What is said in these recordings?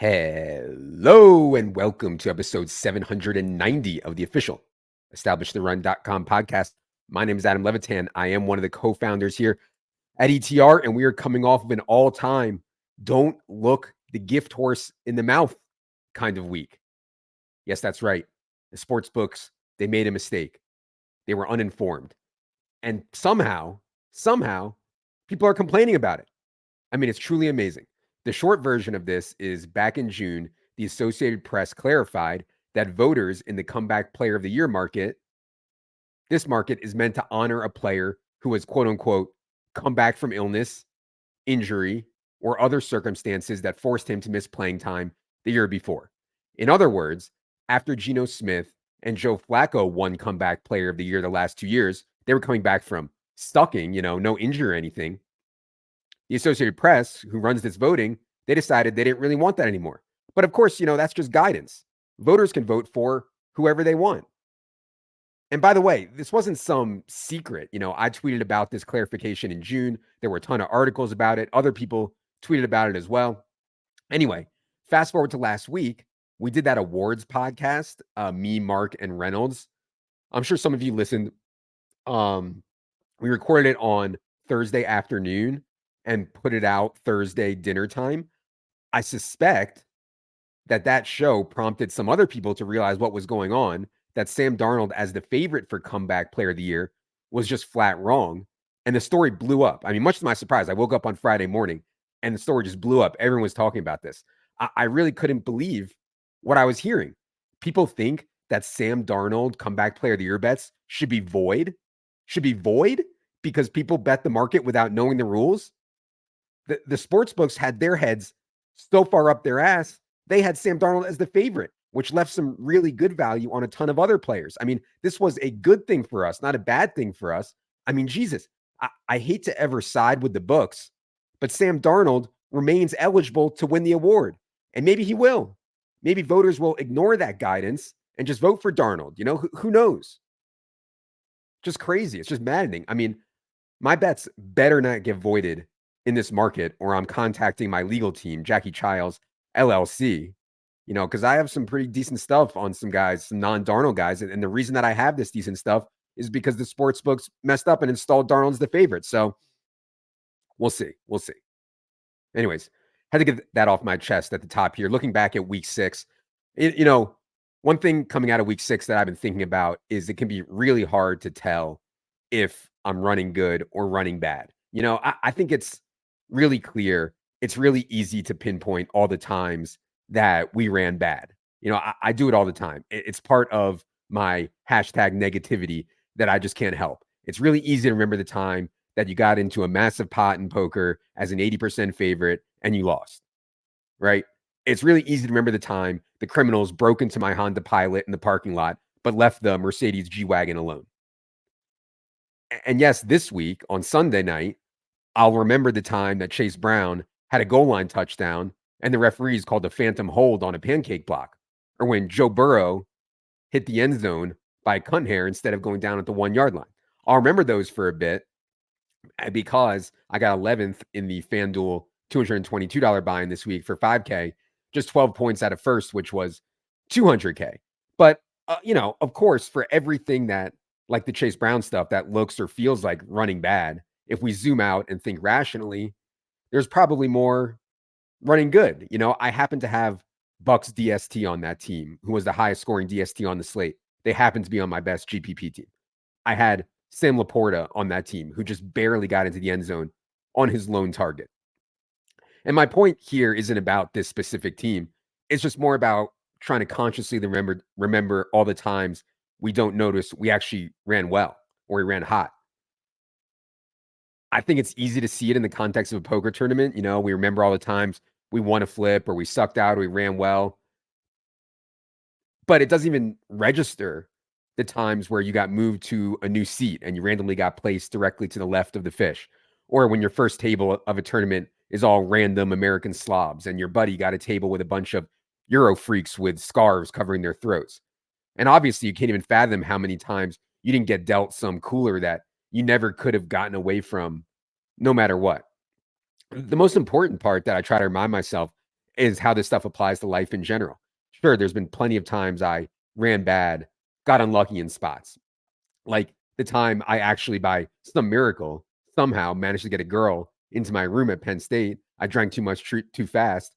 Hello and welcome to episode 790 of the official EstablishTheRun.com podcast. My name is Adam Levitan. I am one of the co-founders here at ETR, and we are coming off of an all-time don't look the gift horse in the mouth kind of week. Yes, that's right. The sports books, they made a mistake. They were uninformed. And somehow, people are complaining about it. I mean, it's truly amazing. The short version of this is back in June, the Associated Press clarified that voters in the comeback player of the year market, this market is meant to honor a player who has quote unquote come back from illness, injury, or other circumstances that forced him to miss playing time the year before. In other words, after Geno Smith and Joe Flacco won comeback player of the year the last 2 years, they were coming back from stucking, no injury or anything. The Associated Press, who runs this voting, they decided they didn't really want that anymore. But of course, that's just guidance. Voters can vote for whoever they want. And by the way, this wasn't some secret. I tweeted about this clarification in June. There were a ton of articles about it. Other people tweeted about it as well. Anyway, fast forward to last week, we did that awards podcast, me, Mark, and Reynolds. I'm sure some of you listened. We recorded it on Thursday afternoon and put it out Thursday dinner time. I suspect that show prompted some other people to realize what was going on, that Sam Darnold as the favorite for comeback player of the year was just flat wrong. And the story blew up. I mean, much to my surprise, I woke up on Friday morning and the story just blew up. Everyone was talking about this. I really couldn't believe what I was hearing. People think that Sam Darnold comeback player of the year bets should be void because people bet the market without knowing the rules. The sports books had their heads so far up their ass, they had Sam Darnold as the favorite, which left some really good value on a ton of other players. I mean, this was a good thing for us, not a bad thing for us. I mean, Jesus, I hate to ever side with the books, but Sam Darnold remains eligible to win the award. And maybe he will. Maybe voters will ignore that guidance and just vote for Darnold. Who knows? Just crazy. It's just maddening. I mean, my bets better not get voided in this market, or I'm contacting my legal team, Jackie Childs LLC, because I have some pretty decent stuff on some guys, some non-Darnold guys. And the reason that I have this decent stuff is because the sports books messed up and installed Darnold as the favorite. So we'll see. Anyways, had to get that off my chest at the top here. Looking back at week 6, one thing coming out of week 6 that I've been thinking about is it can be really hard to tell if I'm running good or running bad. I think it's really clear. It's really easy to pinpoint all the times that we ran bad. I do it all the time. It's part of my hashtag negativity that I just can't help. It's really easy to remember the time that you got into a massive pot in poker as an 80% favorite and you lost, right? It's really easy to remember the time the criminals broke into my Honda Pilot in the parking lot, but left the Mercedes G-Wagon alone. And yes, this week on Sunday night, I'll remember the time that Chase Brown had a goal line touchdown and the referees called a phantom hold on a pancake block, or when Joe Burrow hit the end zone by a cunt hair instead of going down at the 1-yard line. I'll remember those for a bit because I got 11th in the FanDuel $222 buy-in this week for $5K, just 12 points out of first, which was $200K. But, of course, for everything that, like the Chase Brown stuff that looks or feels like running bad, if we zoom out and think rationally, there's probably more running good. I happen to have Bucks DST on that team, who was the highest scoring DST on the slate. They happen to be on my best GPP team. I had Sam Laporta on that team, who just barely got into the end zone on his lone target. And my point here isn't about this specific team. It's just more about trying to consciously remember all the times we don't notice we actually ran well or we ran hot. I think it's easy to see it in the context of a poker tournament. We remember all the times we won a flip or we sucked out or we ran well. But it doesn't even register the times where you got moved to a new seat and you randomly got placed directly to the left of the fish. Or when your first table of a tournament is all random American slobs and your buddy got a table with a bunch of Euro freaks with scarves covering their throats. And obviously you can't even fathom how many times you didn't get dealt some cooler that you never could have gotten away from no matter what. The most important part that I try to remind myself is how this stuff applies to life in general. Sure, there's been plenty of times I ran bad, got unlucky in spots. Like the time I actually, by some miracle, somehow managed to get a girl into my room at Penn State. I drank too much too fast.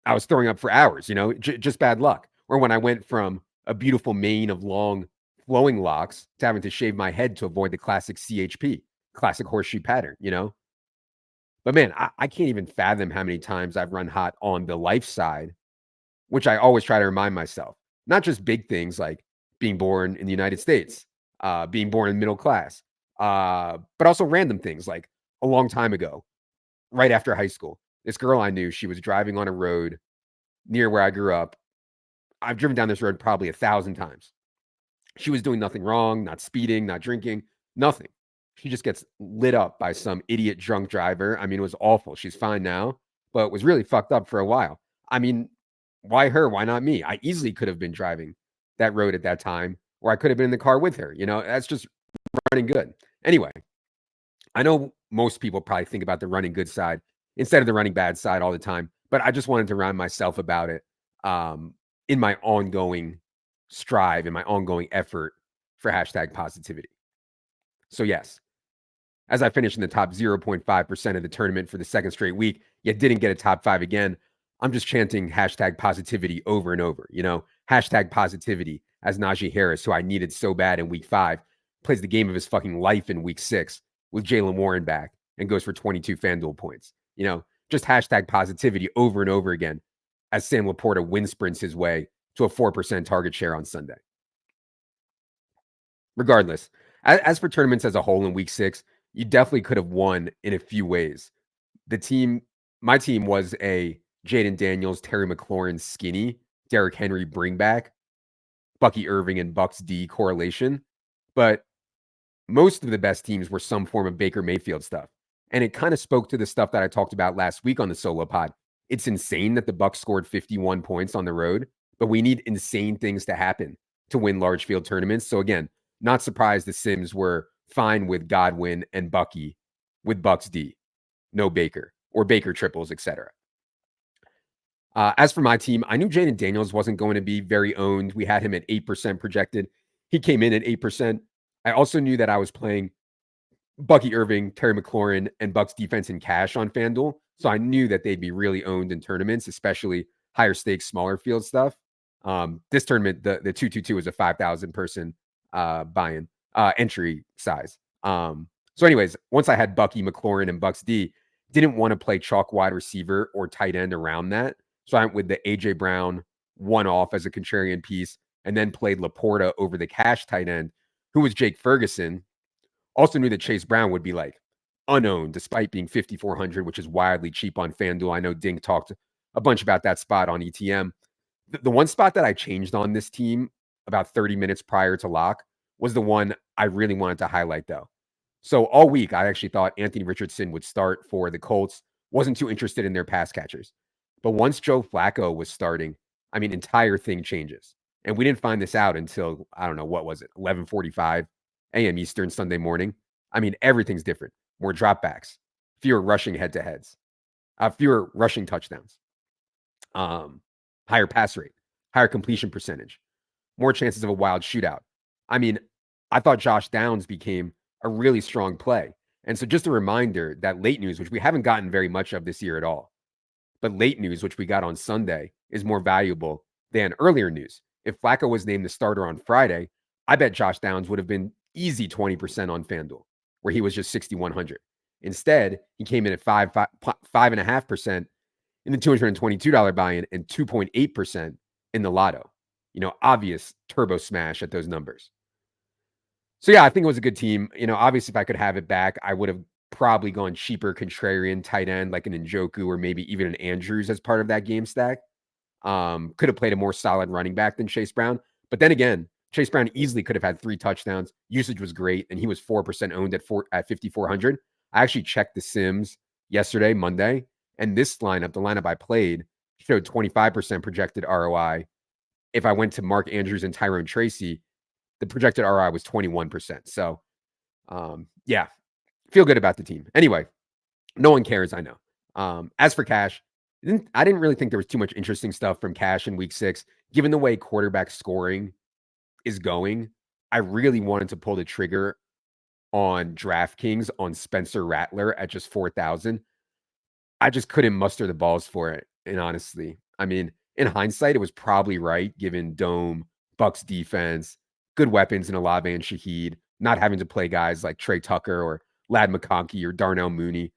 I was throwing up for hours, just bad luck. Or when I went from a beautiful mane of long flowing locks to having to shave my head to avoid the classic CHP, classic horseshoe pattern. But man, I can't even fathom how many times I've run hot on the life side, which I always try to remind myself. Not just big things like being born in the United States, being born in middle class, but also random things like a long time ago, right after high school, this girl I knew, she was driving on a road near where I grew up. I've driven down this road probably 1,000 times. She was doing nothing wrong, not speeding, not drinking, nothing. She just gets lit up by some idiot drunk driver. I mean, it was awful. She's fine now, but it was really fucked up for a while. I mean, why her? Why not me? I easily could have been driving that road at that time, or I could have been in the car with her. That's just running good. Anyway, I know most people probably think about the running good side instead of the running bad side all the time, but I just wanted to remind myself about it in my ongoing strive, in my ongoing effort for hashtag positivity. So yes, as I finished in the top 0.5% of the tournament for the second straight week, yet didn't get a top 5 again, I'm just chanting hashtag positivity over and over. Hashtag positivity as Najee Harris, who I needed so bad in week 5, plays the game of his fucking life in week 6 with Jaylen Warren back and goes for 22 FanDuel points. Just hashtag positivity over and over again as Sam Laporta wind sprints his way to a 4% target share on Sunday. Regardless, as for tournaments as a whole in week 6, you definitely could have won in a few ways. My team was a Jaden Daniels, Terry McLaurin skinny, Derrick Henry bring back, Bucky Irving and Bucks D correlation. But most of the best teams were some form of Baker Mayfield stuff. And it kind of spoke to the stuff that I talked about last week on the solo pod. It's insane that the Bucks scored 51 points on the road, but we need insane things to happen to win large field tournaments. So again, not surprised the Sims were fine with Godwin and Bucky with Bucks D, no Baker or Baker triples, etc. As for my team, I knew Jaden Daniels wasn't going to be very owned. We had him at 8% projected. He came in at 8%. I also knew that I was playing Bucky Irving, Terry McLaurin, and Bucks defense in cash on FanDuel. So I knew that they'd be really owned in tournaments, especially higher stakes, smaller field stuff. This tournament, the 222 was a 5,000 person buy-in entry size. So anyways, once I had Bucky, McLaurin, and Bucks D, didn't want to play chalk wide receiver or tight end around that. So I went with the AJ Brown one-off as a contrarian piece, and then played Laporta over the cash tight end, who was Jake Ferguson. Also knew that Chase Brown would be like unowned despite being 5,400, which is wildly cheap on FanDuel. I know Dink talked a bunch about that spot on ETM. The one spot that I changed on this team about 30 minutes prior to lock was the one I really wanted to highlight, though. So all week, I actually thought Anthony Richardson would start for the Colts. Wasn't too interested in their pass catchers. But once Joe Flacco was starting, I mean, entire thing changes. And we didn't find this out until, I don't know, what was it, 11:45 a.m. Eastern Sunday morning. I mean, everything's different. More dropbacks, fewer rushing head-to-heads, fewer rushing touchdowns, higher pass rate, higher completion percentage, more chances of a wild shootout. I mean, I thought Josh Downs became a really strong play. And so just a reminder that late news, which we haven't gotten very much of this year at all, but late news, which we got on Sunday, is more valuable than earlier news. If Flacco was named the starter on Friday, I bet Josh Downs would have been easy 20% on FanDuel, where he was just 6,100. Instead, he came in at 5.5% in the $222 buy-in and 2.8% in the lotto. Obvious turbo smash at those numbers. So yeah, I think it was a good team. Obviously, if I could have it back, I would have probably gone cheaper contrarian tight end like an Njoku or maybe even an Andrews as part of that game stack. Could have played a more solid running back than Chase Brown. But then again, Chase Brown easily could have had 3 touchdowns. Usage was great, and he was 4% owned at 5,400. I actually checked the Sims yesterday, Monday, and this lineup, the lineup I played, showed 25% projected ROI. If I went to Mark Andrews and Tyrone Tracy, the projected ROI was 21%. So, yeah, feel good about the team. Anyway, no one cares, I know. As for cash, I didn't really think there was too much interesting stuff from Cash in week 6. Given the way quarterback scoring is going, I really wanted to pull the trigger on DraftKings on Spencer Rattler at just 4,000. I just couldn't muster the balls for it. And honestly, I mean, in hindsight, it was probably right given Dome, Bucks defense, good weapons in Olave and Shaheed, not having to play guys like Trey Tucker or Lad McConkey or Darnell Mooney.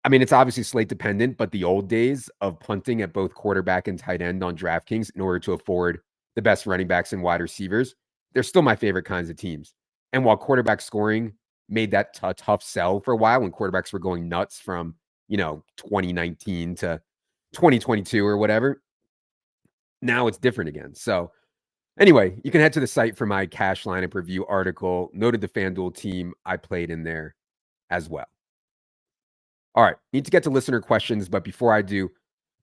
I mean, it's obviously slate dependent, but the old days of punting at both quarterback and tight end on DraftKings in order to afford the best running backs and wide receivers, they're still my favorite kinds of teams. And while quarterback scoring made that tough sell for a while when quarterbacks were going nuts from, 2019 to 2022 or whatever, now it's different again. So anyway, you can head to the site for my cash lineup review article. Noted the FanDuel team I played in there as well. All right, need to get to listener questions, but before I do, a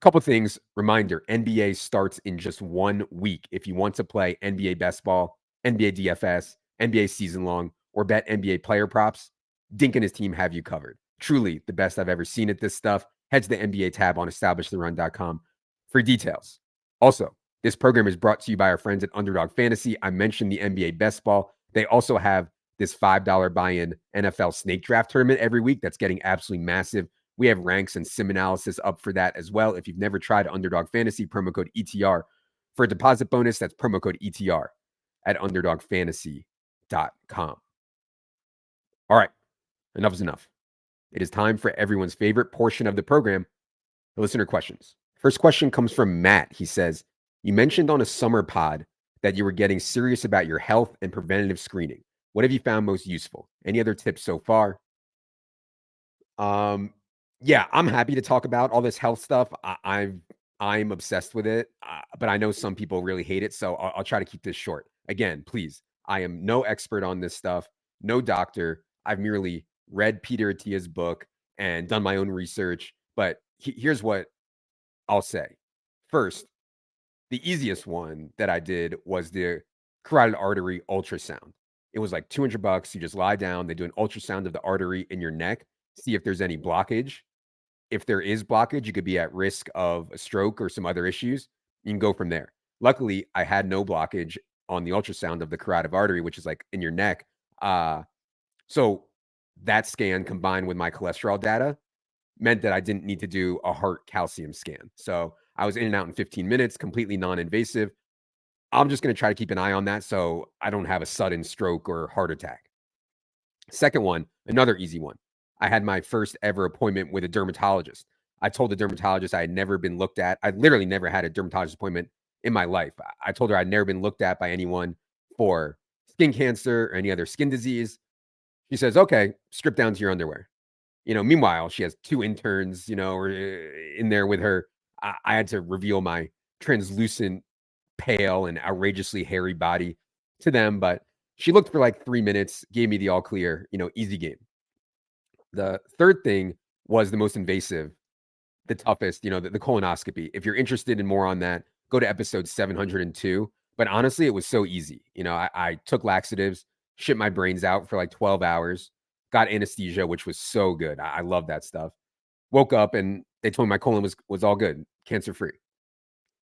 couple things. Reminder, NBA starts in just 1 week. If you want to play NBA best ball, NBA DFS, NBA season long, or bet NBA player props, Dink and his team have you covered. Truly the best I've ever seen at this stuff. Head to the NBA tab on establishtherun.com for details. Also, this program is brought to you by our friends at Underdog Fantasy. I mentioned the NBA best ball. They also have this $5 buy-in NFL snake draft tournament every week that's getting absolutely massive. We have ranks and sim analysis up for that as well. If you've never tried Underdog Fantasy, promo code ETR for a deposit bonus. That's promo code ETR at underdogfantasy.com. All right, enough is enough. It is time for everyone's favorite portion of the program, the listener questions. First question comes from Matt. He says, you mentioned on a summer pod that you were getting serious about your health and preventative screening. What have you found most useful? Any other tips so far? Yeah, I'm happy to talk about all this health stuff. I'm obsessed with it, but I know some people really hate it, so I'll try to keep this short. Again, please, I am no expert on this stuff, no doctor. I've merely read Peter Attia's book and done my own research. But here's what I'll say. First, the easiest one that I did was the carotid artery ultrasound. It was like $200. You just lie down. They do an ultrasound of the artery in your neck, see if there's any blockage. If there is blockage, you could be at risk of a stroke or some other issues. You can go from there. Luckily, I had no blockage on the ultrasound of the carotid artery, which is like in your neck. So that scan combined with my cholesterol data meant that I didn't need to do a heart calcium scan. So I was in and out in 15 minutes, completely non-invasive. I'm just going to try to keep an eye on that so I don't have a sudden stroke or heart attack. Second one, another easy one. I had my first ever appointment with a dermatologist. I told the dermatologist I had never been looked at. I literally never had a dermatologist appointment in my life. I told her I'd never been looked at by anyone for skin cancer or any other skin disease. She says, okay, strip down to your underwear. Meanwhile, she has 2 interns, or in there with her. I had to reveal my translucent, pale, and outrageously hairy body to them. But she looked for like 3 minutes, gave me the all clear, easy game. The third thing was the most invasive, the toughest, the colonoscopy. If you're interested in more on that, go to episode 702. But honestly, it was so easy. I took laxatives, shit my brains out for like 12 hours, got anesthesia, which was so good. I love that stuff. Woke up and they told me my colon was all good, cancer free.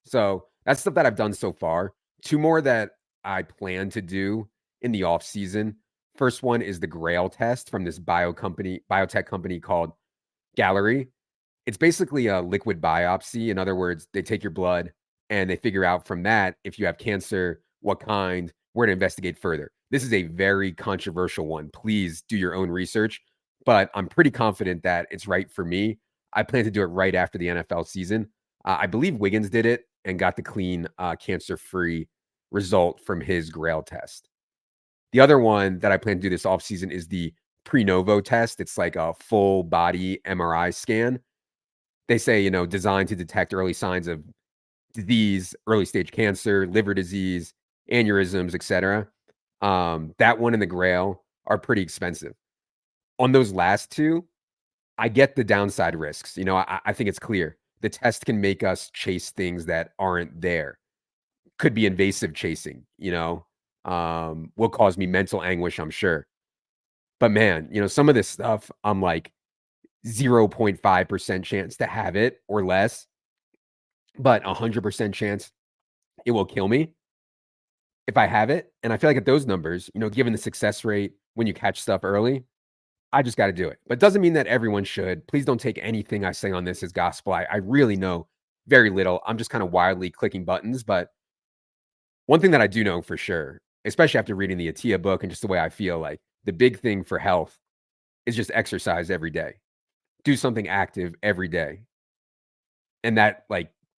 So that's stuff that I've done so far. 2 more that I plan to do in the off season. First one is the Grail test from this biotech company called Gallery. It's basically a liquid biopsy. In other words, they take your blood and they figure out from that if you have cancer, what kind, where to investigate further. This is a very controversial one. Please do your own research, but I'm pretty confident that it's right for me. I plan to do it right after the NFL season. I believe Wiggins did it and got the clean, cancer-free result from his Grail test. The other one that I plan to do this offseason is the Prenovo test. It's like a full body MRI scan. They say, designed to detect early signs of disease, early stage cancer, liver disease, aneurysms, etc. That one and the Grail are pretty expensive. On those last 2, I get the downside risks. I think it's clear. The test can make us chase things that aren't there. Could be invasive chasing, will cause me mental anguish, I'm sure. But man, some of this stuff, I'm like, 0.5% chance to have it or less, but 100% chance it will kill me if I have it. And I feel like at those numbers, given the success rate when you catch stuff early, I just got to do it. But it doesn't mean that everyone should. Please don't take anything I say on this as gospel. I really know very little. I'm just kind of wildly clicking buttons. But one thing that I do know for sure, especially after reading the Atia book and just the way I feel, like the big thing for health is just exercise every day. Do something active every day. And that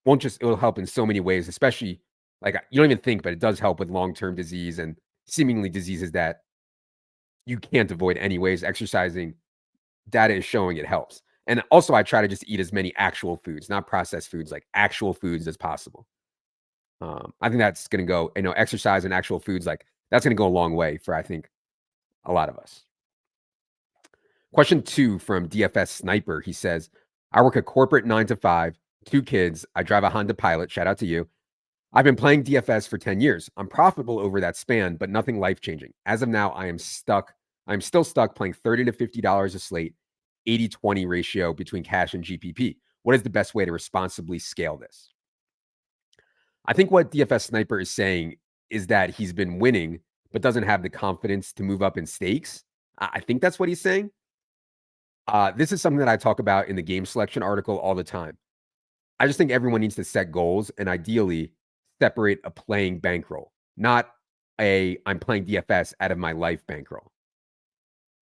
won't just, it'll help in so many ways, especially you don't even think, but it does help with long-term disease and seemingly diseases that you can't avoid anyways. Exercising, data is showing it helps. And also I try to just eat as many actual foods, not processed foods, like actual foods as possible. I think that's going to go, exercise and actual foods, that's going to go a long way for, I think, a lot of us. Question 2 from DFS Sniper. He says, I work a corporate 9 to 5, 2 kids. I drive a Honda Pilot. Shout out to you. I've been playing DFS for 10 years. I'm profitable over that span, but nothing life-changing. As of now, I am stuck. I'm still stuck playing $30 to $50 a slate, 80-20 ratio between cash and GPP. What is the best way to responsibly scale this? I think what DFS Sniper is saying is that he's been winning, but doesn't have the confidence to move up in stakes. I think that's what he's saying. This is something that I talk about in the game selection article all the time. I just think everyone needs to set goals and ideally separate a playing bankroll, not I'm playing DFS out of my life bankroll.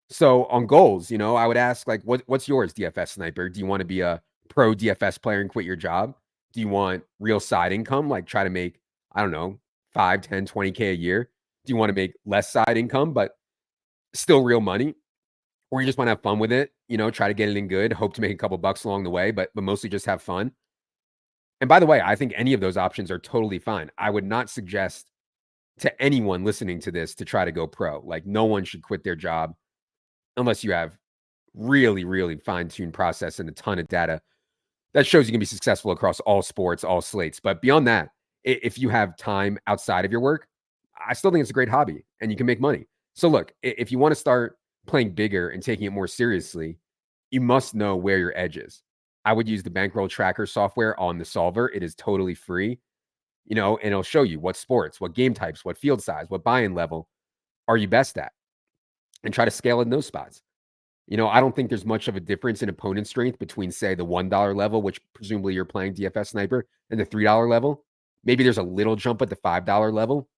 So on goals, I would ask what's yours, DFS Sniper? Do you want to be a pro DFS player and quit your job? Do you want real side income, try to make, I don't know, 5, 10, 20K a year? Do you want to make less side income, but still real money? Or you just want to have fun with it, try to get it in good, hope to make a couple bucks along the way, but mostly just have fun. And by the way, I think any of those options are totally fine. I would not suggest to anyone listening to this to try to go pro. No one should quit their job unless you have really, really fine-tuned process and a ton of data that shows you can be successful across all sports, all slates. But beyond that, if you have time outside of your work, I still think it's a great hobby and you can make money. So look, if you want to start playing bigger and taking it more seriously, you must know where your edge is. I would use the bankroll tracker software on the solver. It is totally free, and it'll show you what sports, what game types, what field size, what buy-in level are you best at, and try to scale in those spots. I don't think there's much of a difference in opponent strength between, say, the $1 level, which presumably you're playing DFS Sniper, and the $3 level. Maybe there's a little jump at the $5 level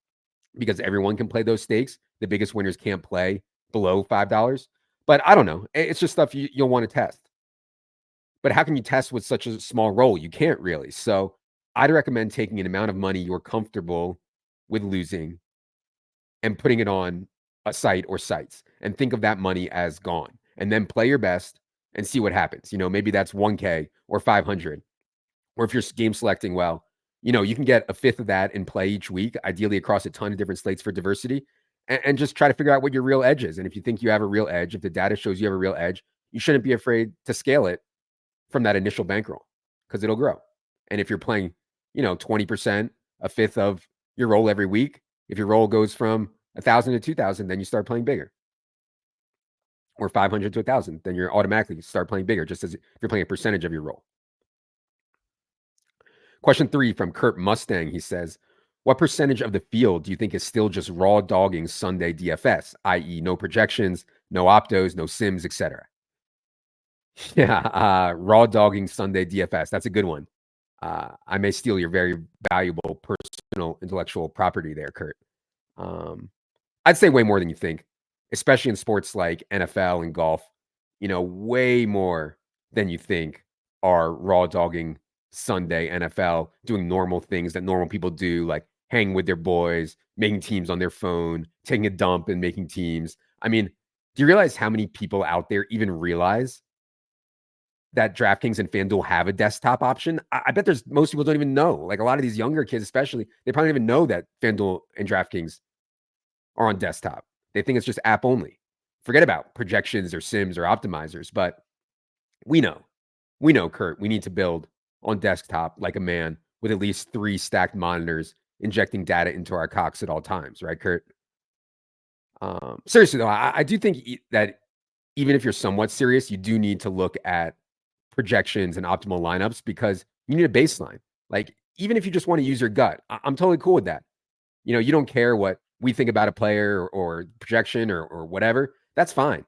because everyone can play those stakes. The biggest winners can't play below $5. But I don't know. It's just stuff you'll want to test. But how can you test with such a small roll? You can't really. So I'd recommend taking an amount of money you're comfortable with losing and putting it on a site or sites and think of that money as gone. And then play your best and see what happens. Maybe that's 1K or 500. Or if you're game selecting well, you can get a fifth of that in play each week, ideally across a ton of different slates for diversity, and just try to figure out what your real edge is. And if you think you have a real edge, if the data shows you have a real edge, you shouldn't be afraid to scale it from that initial bankroll because it'll grow. And if you're playing, 20%, a fifth of your roll every week, if your roll goes from 1,000 to 2,000, then you start playing bigger. Or 500 to 1,000, then you're automatically start playing bigger, just as if you're playing a percentage of your roll. Question 3 from Kurt Mustang. He says, what percentage of the field do you think is still just raw dogging Sunday DFS, i.e. no projections, no optos, no sims, etc.? Yeah, raw dogging Sunday DFS. That's a good one. I may steal your very valuable personal intellectual property there, Kurt. I'd say way more than you think, especially in sports like NFL and golf. Way more than you think are raw dogging Sunday NFL, doing normal things that normal people do, like hanging with their boys, making teams on their phone, taking a dump and making teams. I mean, do you realize how many people out there even realize that DraftKings and FanDuel have a desktop option? I bet most people don't even know. Like a lot of these younger kids, especially, they probably don't even know that FanDuel and DraftKings are on desktop. They think it's just app only. Forget about projections or sims or optimizers, but we know, Kurt, we need to build on desktop like a man with at least 3 stacked monitors injecting data into our cocks at all times, right, Kurt? Seriously though, I do think that even if you're somewhat serious, you do need to look at projections and optimal lineups because you need a baseline. Like, even if you just want to use your gut, I'm totally cool with that. You don't care what we think about a player or projection or whatever. That's fine.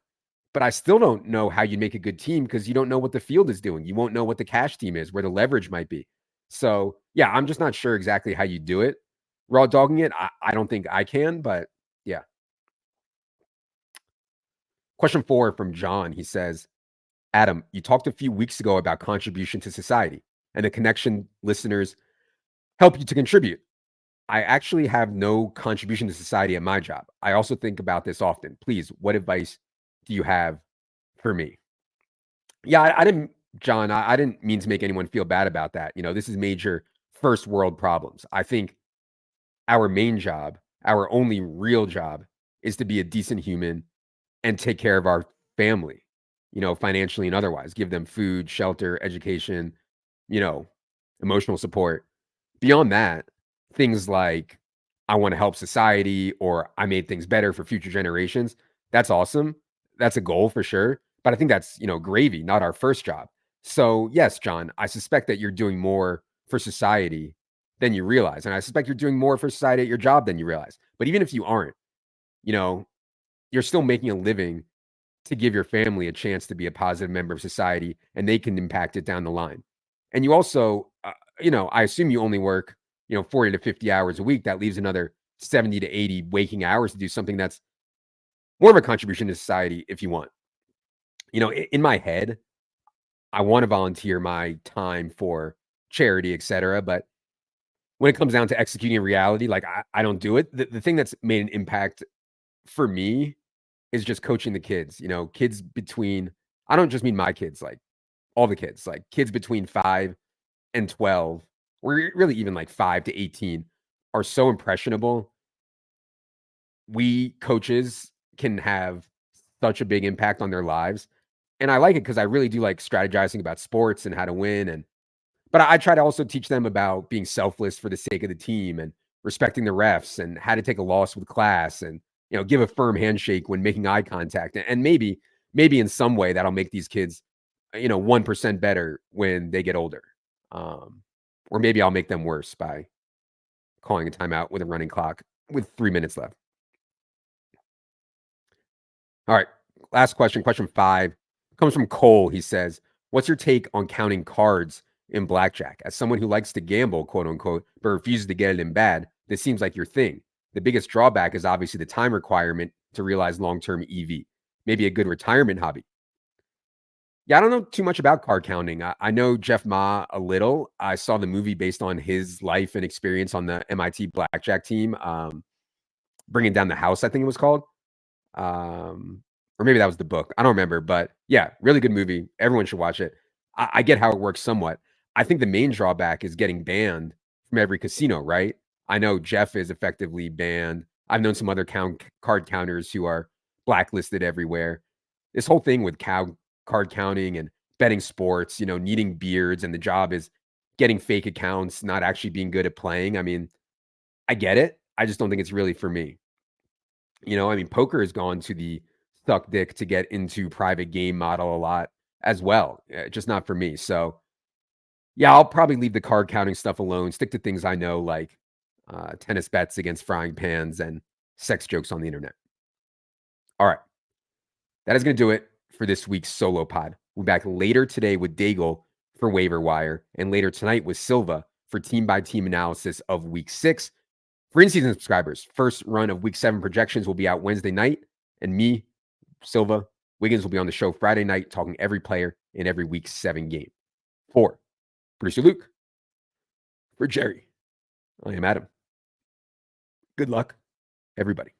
But I still don't know how you make a good team because you don't know what the field is doing. You won't know what the cash team is, where the leverage might be. So, yeah, I'm just not sure exactly how you do it. Raw dogging it, I don't think I can, but yeah. Question 4 from John. He says, Adam, you talked a few weeks ago about contribution to society and the connection listeners help you to contribute. I actually have no contribution to society at my job. I also think about this often. Please, what advice do you have for me? Yeah, I didn't, John, I didn't mean to make anyone feel bad about that. This is major first world problems. I think our main job, our only real job, is to be a decent human and take care of our family, financially and otherwise, give them food, shelter, education, you know, emotional support. Beyond that, things like I want to help society or I made things better for future generations. That's awesome. That's a goal for sure. But I think that's, gravy, not our first job. So, yes, John, I suspect that you're doing more for society than you realize. And I suspect you're doing more for society at your job than you realize. But even if you aren't, you know, you're still making a living to give your family a chance to be a positive member of society and they can impact it down the line. And you also, I assume you only work, 40 to 50 hours a week. That leaves another 70 to 80 waking hours to do something that's more of a contribution to society if you want. In my head, I want to volunteer my time for charity, et cetera. But when it comes down to executing in reality, like I don't do it. The thing that's made an impact for me is just coaching the kids, kids between, I don't just mean my kids, like all the kids, like kids between 5 and 12, or really even like 5 to 18 are so impressionable. We coaches can have such a big impact on their lives. And I like it because I really do like strategizing about sports and how to win. But I try to also teach them about being selfless for the sake of the team and respecting the refs and how to take a loss with class and, give a firm handshake when making eye contact. And maybe in some way that'll make these kids, 1% better when they get older. Or maybe I'll make them worse by calling a timeout with a running clock with 3 minutes left. All right. Last question. Question 5 comes from Cole. He says, what's your take on counting cards in blackjack? As someone who likes to gamble, quote unquote, but refuses to get it in bad, this seems like your thing. The biggest drawback is obviously the time requirement to realize long-term EV. Maybe a good retirement hobby. Yeah, I don't know too much about card counting. I know Jeff Ma a little. I saw the movie based on his life and experience on the MIT blackjack team, Bringing Down the House, I think it was called. Or maybe that was the book. I don't remember, but yeah, really good movie. Everyone should watch it. I get how it works somewhat. I think the main drawback is getting banned from every casino, right? I know Jeff is effectively banned. I've known some other card counters who are blacklisted everywhere. This whole thing with card counting and betting sports, needing beards, and the job is getting fake accounts, not actually being good at playing. I mean, I get it. I just don't think it's really for me. Poker has gone to the suck dick to get into private game model a lot as well. Just not for me. So, yeah, I'll probably leave the card counting stuff alone, stick to things I know like tennis bets against frying pans and sex jokes on the internet. All right. That is going to do it for this week's solo pod. We'll be back later today with Daigle for waiver wire and later tonight with Silva for team by team analysis of week 6. For in-season subscribers, first run of week 7 projections will be out Wednesday night, and me, Silva, Wiggins will be on the show Friday night talking every player in every week 7 game. For producer Luke, for Jerry, I am Adam. Good luck, everybody.